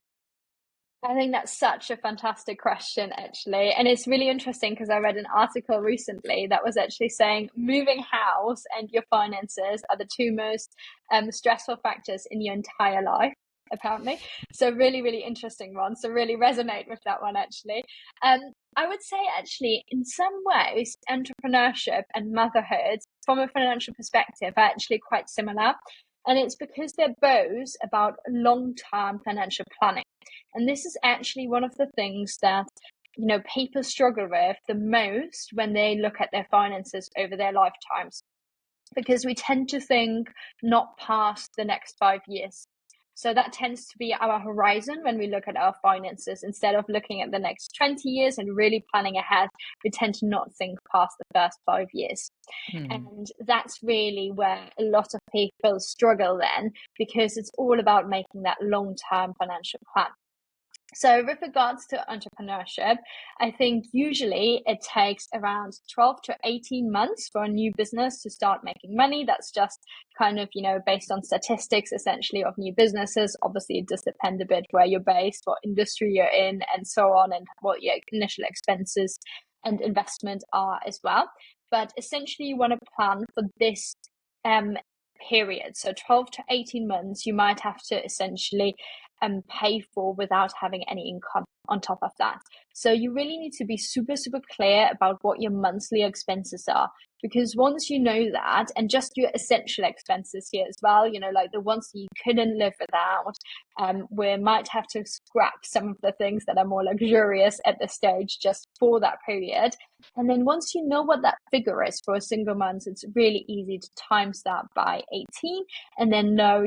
I think that's such a fantastic question, actually. And it's really interesting because I read an article recently that was actually saying moving house and your finances are the two most stressful factors in your entire life, apparently. So really, really interesting one. So really resonate with that one, actually. I would say, actually, in some ways, entrepreneurship and motherhood, from a financial perspective, are actually quite similar. And it's because they're both about long-term financial planning. And this is actually one of the things that, people struggle with the most when they look at their finances over their lifetimes, because we tend to think not past the next 5 years. So that tends to be our horizon when we look at our finances. Instead of looking at the next 20 years and really planning ahead, we tend to not think past the first 5 years. And that's really where a lot of people struggle then, because it's all about making that long-term financial plan. So with regards to entrepreneurship, I think usually it takes around 12 to 18 months for a new business to start making money. That's just kind of, based on statistics essentially of new businesses. Obviously, it does depend a bit where you're based, what industry you're in, and so on, and what your initial expenses and investment are as well. But essentially, you want to plan for this period. So 12 to 18 months, you might have to essentially pay for without having any income on top of that. So you really need to be super, super clear about what your monthly expenses are. Because once you know that, and just your essential expenses here as well, like the ones that you couldn't live without, we might have to scrap some of the things that are more luxurious at this stage just for that period. And then once you know what that figure is for a single month, it's really easy to times that by 18 and then know,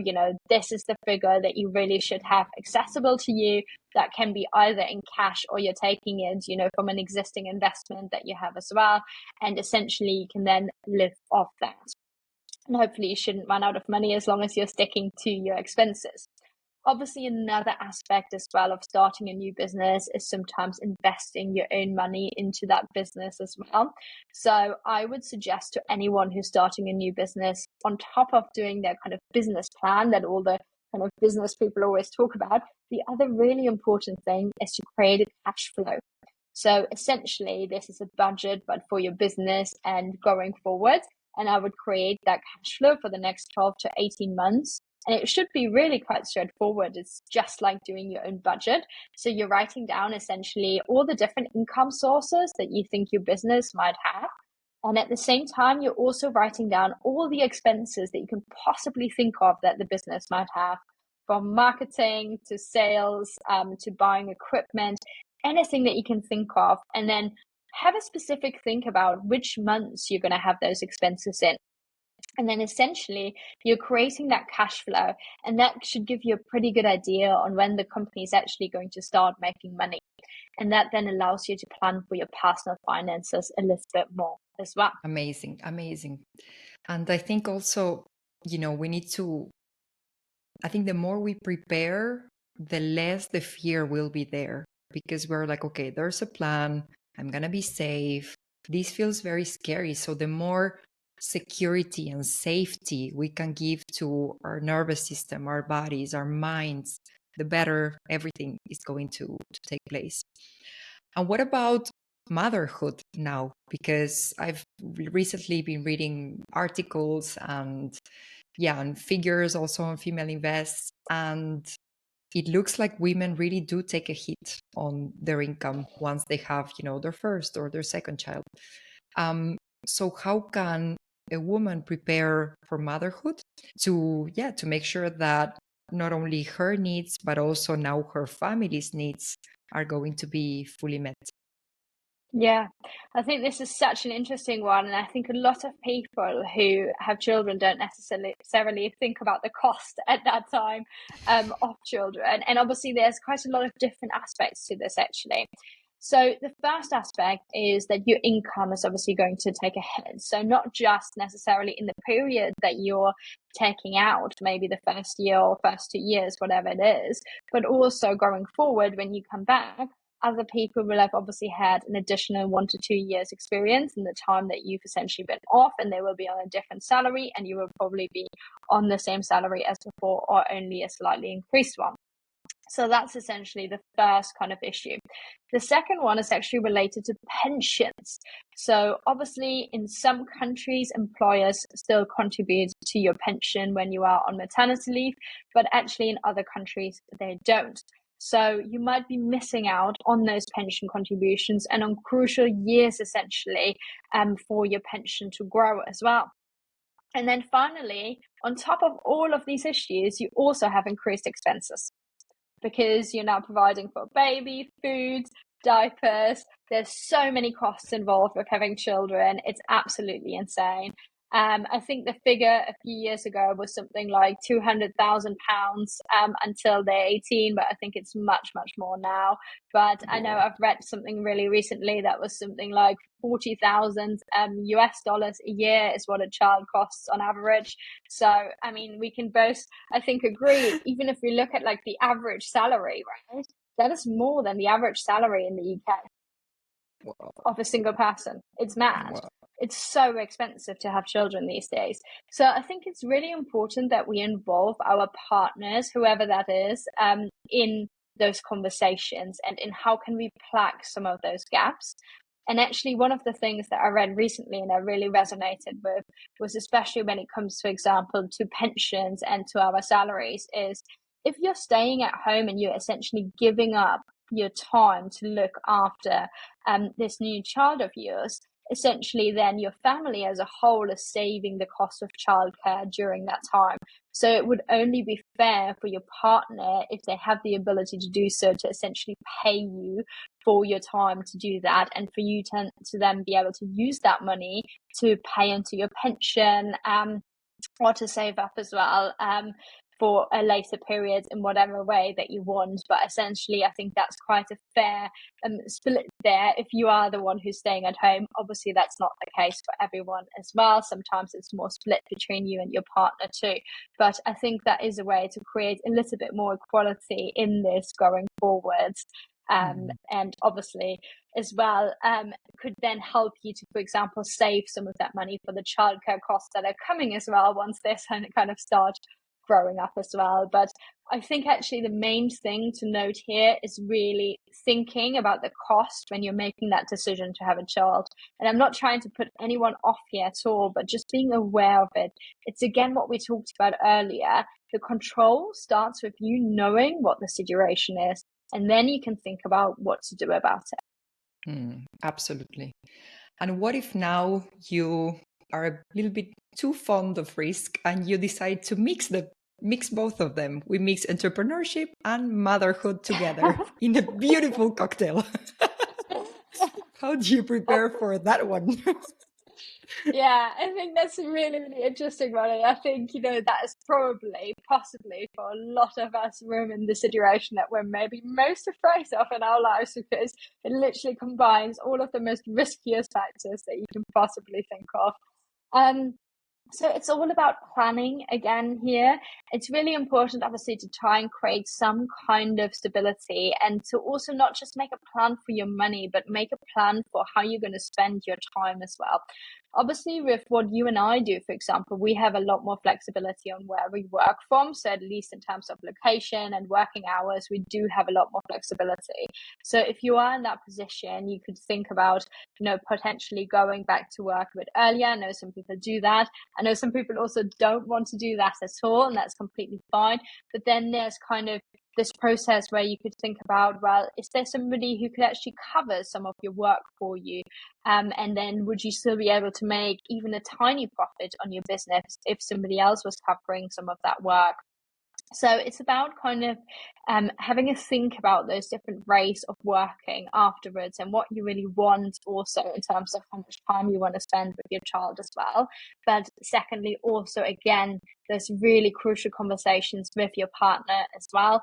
this is the figure that you really should have accessible to you. That can be either in cash or you're taking it, from an existing investment that you have as well. And essentially you can then live off that. And hopefully you shouldn't run out of money as long as you're sticking to your expenses. Obviously, another aspect as well of starting a new business is sometimes investing your own money into that business as well. So I would suggest to anyone who's starting a new business, on top of doing their kind of business plan that all the kind of business people always talk about, the other really important thing is to create a cash flow. So essentially, this is a budget, but for your business and going forward. And I would create that cash flow for the next 12 to 18 months. And it should be really quite straightforward. It's just like doing your own budget. So you're writing down essentially all the different income sources that you think your business might have. And at the same time, you're also writing down all the expenses that you can possibly think of that the business might have, from marketing to sales, to buying equipment, anything that you can think of. And then have a specific think about which months you're going to have those expenses in. And then essentially you're creating that cash flow, and that should give you a pretty good idea on when the company is actually going to start making money. And that then allows you to plan for your personal finances a little bit more as well. Amazing, amazing. And I think also, we need to, I think the more we prepare, the less the fear will be there, because we're like, okay, there's a plan. I'm going to be safe. This feels very scary. So the more security and safety we can give to our nervous system, our bodies, our minds, the better everything is going to take place. And what about motherhood now? Because I've recently been reading articles and figures also on female invests, and it looks like women really do take a hit on their income once they have, their first or their second child. So how can a woman prepare for motherhood to make sure that not only her needs, but also now her family's needs are going to be fully met? Yeah, I think this is such an interesting one. And I think a lot of people who have children don't necessarily think about the cost at that time of children. And obviously, there's quite a lot of different aspects to this, actually. So the first aspect is that your income is obviously going to take a hit. So not just necessarily in the period that you're taking out, maybe the first year or first 2 years, whatever it is, but also going forward when you come back. Other people will have obviously had an additional 1 to 2 years experience in the time that you've essentially been off, and they will be on a different salary, and you will probably be on the same salary as before or only a slightly increased one. So that's essentially the first kind of issue. The second one is actually related to pensions. So obviously in some countries, employers still contribute to your pension when you are on maternity leave, but actually in other countries, they don't. So you might be missing out on those pension contributions and on crucial years, essentially, for your pension to grow as well. And then finally, on top of all of these issues, you also have increased expenses because you're now providing for baby, food, diapers. There's so many costs involved with having children. It's absolutely insane. I think the figure a few years ago was something like £200,000 until they're 18, but I think it's much, much more now. But I know I've read something really recently that was something like 40,000 US dollars a year is what a child costs on average. So, I mean, we can both, I think, agree, even if we look at like the average salary, right? That is more than the average salary in the UK of a single person. It's mad. It's so expensive to have children these days. So I think it's really important that we involve our partners, whoever that is, in those conversations and in how can we plug some of those gaps. And actually, one of the things that I read recently and I really resonated with was, especially when it comes, for example, to pensions and to our salaries, is if you're staying at home and you're essentially giving up your time to look after this new child of yours, essentially then your family as a whole is saving the cost of childcare during that time. So it would only be fair for your partner, if they have the ability to do so, to essentially pay you for your time to do that, and for you to then be able to use that money to pay into your pension or to save up as well for a later period in whatever way that you want. But essentially, I think that's quite a fair split there if you are the one who's staying at home. Obviously, that's not the case for everyone as well. Sometimes it's more split between you and your partner too. But I think that is a way to create a little bit more equality in this going forwards. And obviously as well could then help you to, for example, save some of that money for the childcare costs that are coming as well once this kind of start growing up as well. But I think actually the main thing to note here is really thinking about the cost when you're making that decision to have a child. And I'm not trying to put anyone off here at all, but just being aware of it. It's again what we talked about earlier. The control starts with you knowing what the situation is, and then you can think about what to do about it. Absolutely. And what if now you are a little bit too fond of risk and you decide to mix both of them? We mix entrepreneurship and motherhood together in a beautiful cocktail. How do you prepare for that one? Yeah, I think that's a really, really interesting one. And I think, that is possibly for a lot of us women in the situation that we're maybe most afraid of in our lives, because it literally combines all of the most riskiest factors that you can possibly think of. So it's all about planning again here. It's really important, obviously, to try and create some kind of stability, and to also not just make a plan for your money, but make a plan for how you're going to spend your time as well. Obviously, with what you and I do, for example, we have a lot more flexibility on where we work from. So at least in terms of location and working hours, we do have a lot more flexibility. So if you are in that position, you could think about, potentially going back to work a bit earlier. I know some people do that. I know some people also don't want to do that at all, and that's completely fine. But then there's kind of this process where you could think about, well, is there somebody who could actually cover some of your work for you? And then would you still be able to make even a tiny profit on your business if somebody else was covering some of that work? So it's about kind of having a think about those different ways of working afterwards, and what you really want also in terms of how much time you want to spend with your child as well. But secondly, also, again, there's really crucial conversations with your partner as well,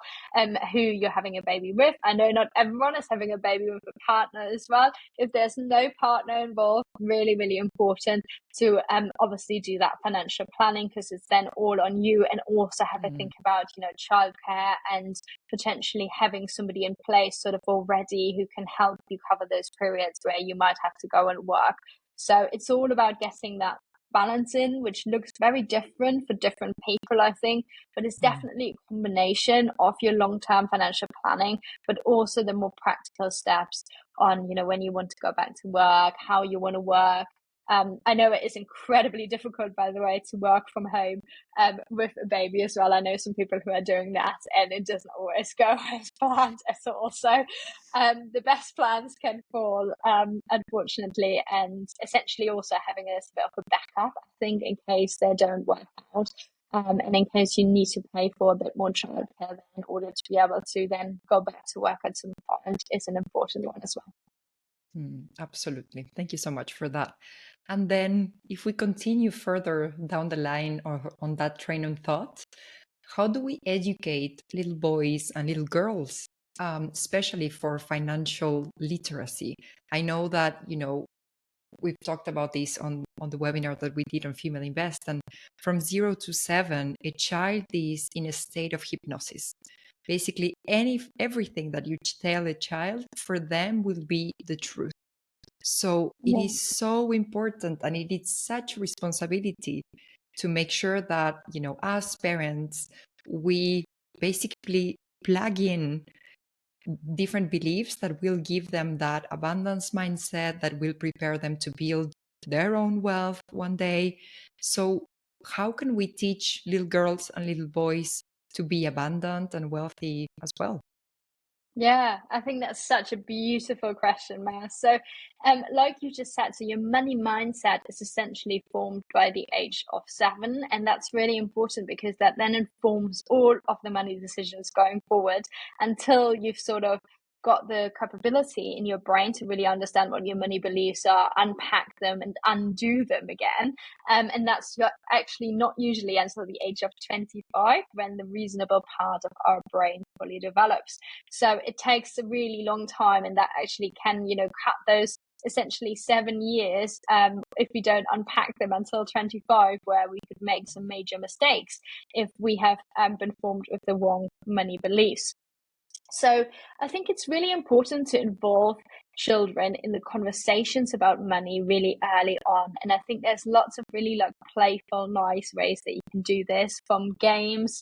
who you're having a baby with. I know not everyone is having a baby with a partner as well. If there's no partner involved, really, really important to obviously do that financial planning, because it's then all on you, and also have to think about, childcare, and potentially having somebody in place sort of already who can help you cover those periods where you might have to go and work. So it's all about getting that balance in, which looks very different for different people, I think, but it's definitely a combination of your long-term financial planning, but also the more practical steps on, when you want to go back to work, how you want to work. I know it is incredibly difficult, by the way, to work from home with a baby as well. I know some people who are doing that, and it doesn't always go as planned at all. So the best plans can fall, unfortunately, and essentially also having a bit of a backup, I think, in case they don't work out. And in case you need to pay for a bit more childcare in order to be able to then go back to work at some point is an important one as well. Absolutely. Thank you so much for that. And then if we continue further down the line or on that train of thought, how do we educate little boys and little girls, especially for financial literacy? I know that, we've talked about this on the webinar that we did on Female Invest, and from 0 to 7, a child is in a state of hypnosis. Basically, everything that you tell a child, for them will be the truth. So it is so important, and it is such a responsibility to make sure that, as parents, we basically plug in different beliefs that will give them that abundance mindset, that will prepare them to build their own wealth one day. So how can we teach little girls and little boys to be abundant and wealthy as well? Yeah, I think that's such a beautiful question, Maya. So, like you just said, so your money mindset is essentially formed by the age of 7, and that's really important because that then informs all of the money decisions going forward until you've sort of got the capability in your brain to really understand what your money beliefs are, unpack them and undo them again. And that's actually not usually until the age of 25 when the reasonable part of our brain fully develops. So it takes a really long time, and that actually can, cut those essentially 7 years if we don't unpack them until 25, where we could make some major mistakes if we have been formed with the wrong money beliefs. So I think it's really important to involve children in the conversations about money really early on. And I think there's lots of really playful, nice ways that you can do this, from games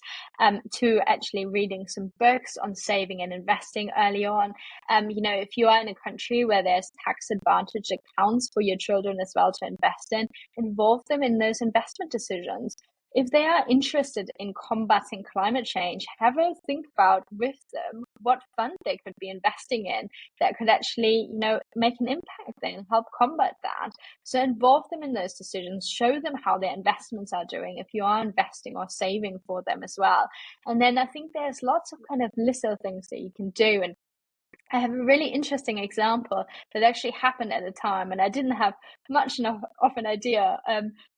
to actually reading some books on saving and investing early on. If you are in a country where there's tax advantage accounts for your children as well to invest in, involve them in those investment decisions. If they are interested in combating climate change, have a think about with them what fund they could be investing in that could actually, make an impact and help combat that. So involve them in those decisions, show them how their investments are doing if you are investing or saving for them as well. And then I think there's lots of kind of little things that you can do. And I have a really interesting example that actually happened at the time, and I didn't have much of an idea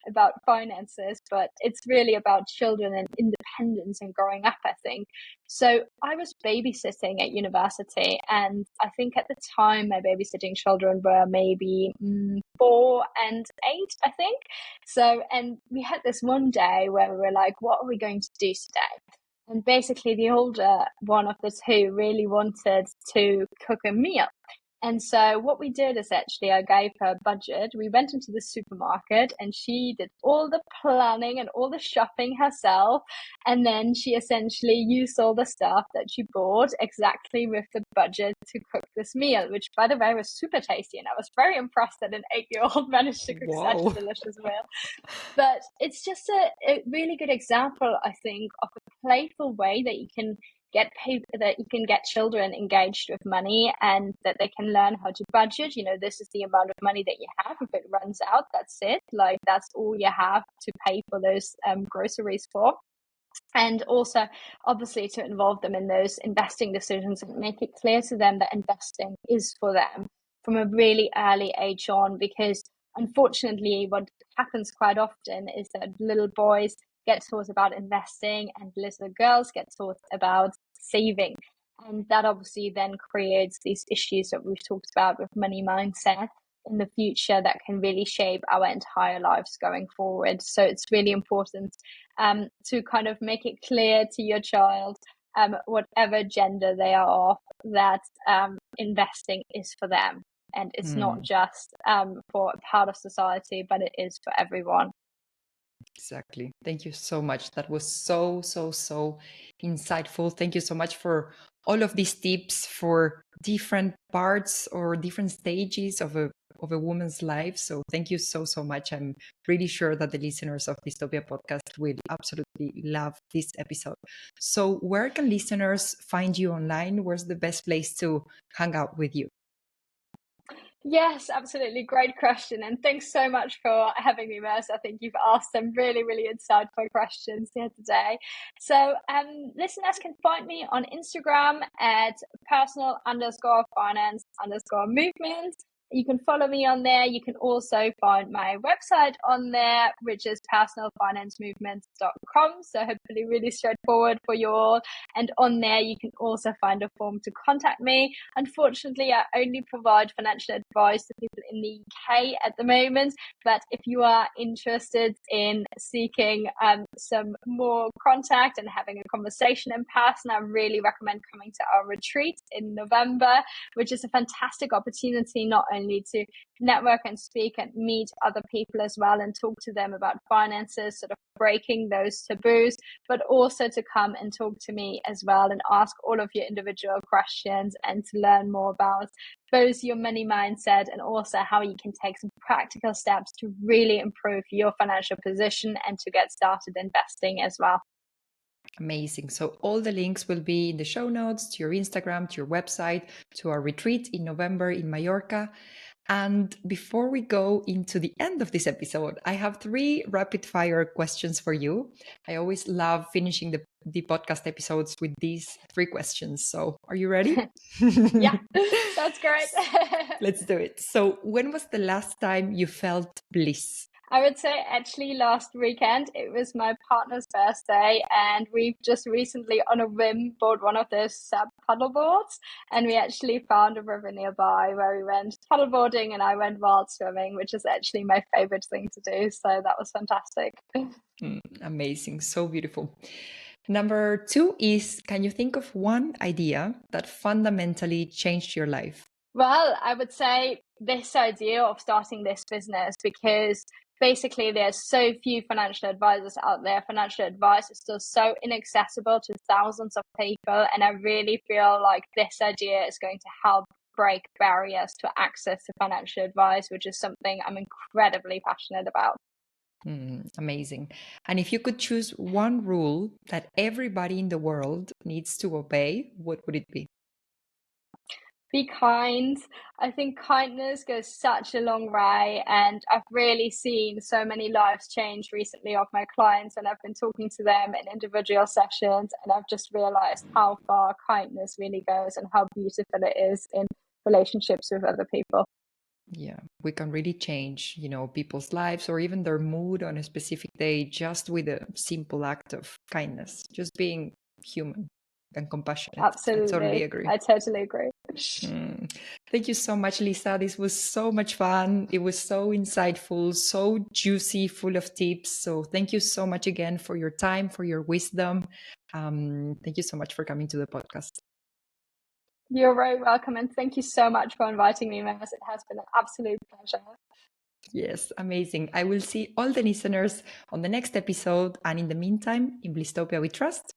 about finances, but it's really about children and independence and growing up, I think. So I was babysitting at university, and I think at the time my babysitting children were maybe 4 and 8, I think. So, and we had this one day where we were like, what are we going to do today? And basically the older one of the two really wanted to cook a meal. And so what we did is actually I gave her a budget. We went into the supermarket and she did all the planning and all the shopping herself. And then she essentially used all the stuff that she bought exactly with the budget to cook this meal, which by the way was super tasty. And I was very impressed that an 8-year-old managed to cook such a delicious meal. But it's just a really good example, I think, of a playful way that you can get children engaged with money, and that they can learn how to budget. This is the amount of money that you have. If it runs out, that's it. That's all you have to pay for those groceries for. And also, obviously, to involve them in those investing decisions and make it clear to them that investing is for them from a really early age on, because unfortunately, what happens quite often is that little boys get taught about investing and little girls get taught about saving. And that obviously then creates these issues that we've talked about with money mindset in the future that can really shape our entire lives going forward. So it's really important to kind of make it clear to your child, whatever gender they are of, that investing is for them. And it's not just for a part of society, but it is for everyone. Exactly. Thank you so much. That was so insightful. Thank you so much for all of these tips for different parts or different stages of a woman's life. So thank you so much. I'm really sure that the listeners of Blisstopia podcast will absolutely love this episode. So where can listeners find you online? Where's the best place to hang out with you? Yes, absolutely. Great question. And thanks so much for having me, Merce. I think you've asked some really, really insightful questions here today. So listeners can find me on Instagram at personal_finance_movement. You can follow me on there. You can also find my website on there, which is personalfinancemovement.com. So hopefully really straightforward for you all. And on there, you can also find a form to contact me. Unfortunately, I only provide financial advice to people in the UK at the moment. But if you are interested in seeking some more contact and having a conversation in person, I really recommend coming to our retreat in November, which is a fantastic opportunity not only to network and speak and meet other people as well and talk to them about finances, sort of breaking those taboos, but also to come and talk to me as well and ask all of your individual questions and to learn more about both your money mindset and also how you can take some practical steps to really improve your financial position and to get started investing as well. Amazing. So all the links will be in the show notes, to your Instagram, to your website, to our retreat in November in Mallorca. And before we go into the end of this episode, I have 3 rapid fire questions for you. I always love finishing the podcast episodes with these 3 questions. So are you ready? Yeah, sounds great. Let's do it. So when was the last time you felt bliss? I would say actually last weekend, it was my partner's birthday, and we've just recently on a whim bought one of those sub paddle boards, and we actually found a river nearby where we went paddleboarding and I went wild swimming, which is actually my favorite thing to do. So that was fantastic. Amazing. So beautiful. Number 2 is, can you think of one idea that fundamentally changed your life? Well, I would say this idea of starting this business, because basically there's so few financial advisors out there. Financial advice is still so inaccessible to thousands of people. And I really feel like this idea is going to help break barriers to access to financial advice, which is something I'm incredibly passionate about. Amazing. And if you could choose one rule that everybody in the world needs to obey, what would it be? Be kind. I think kindness goes such a long way, and I've really seen so many lives change recently of my clients, and I've been talking to them in individual sessions, and I've just realized how far kindness really goes and how beautiful it is in relationships with other people. Yeah, we can really change, people's lives or even their mood on a specific day just with a simple act of kindness, just being human and compassionate. I totally Absolutely. agree. I totally agree. Thank you so much, Lisa. This was so much fun. It was so insightful, so juicy, full of tips. So thank you so much again for your time, for your wisdom. Thank you so much for coming to the podcast. You're very welcome, and thank you so much for inviting me, Maz. It has been an absolute pleasure. Yes, amazing. I will see all the listeners on the next episode. And in the meantime, in Blisstopia we trust.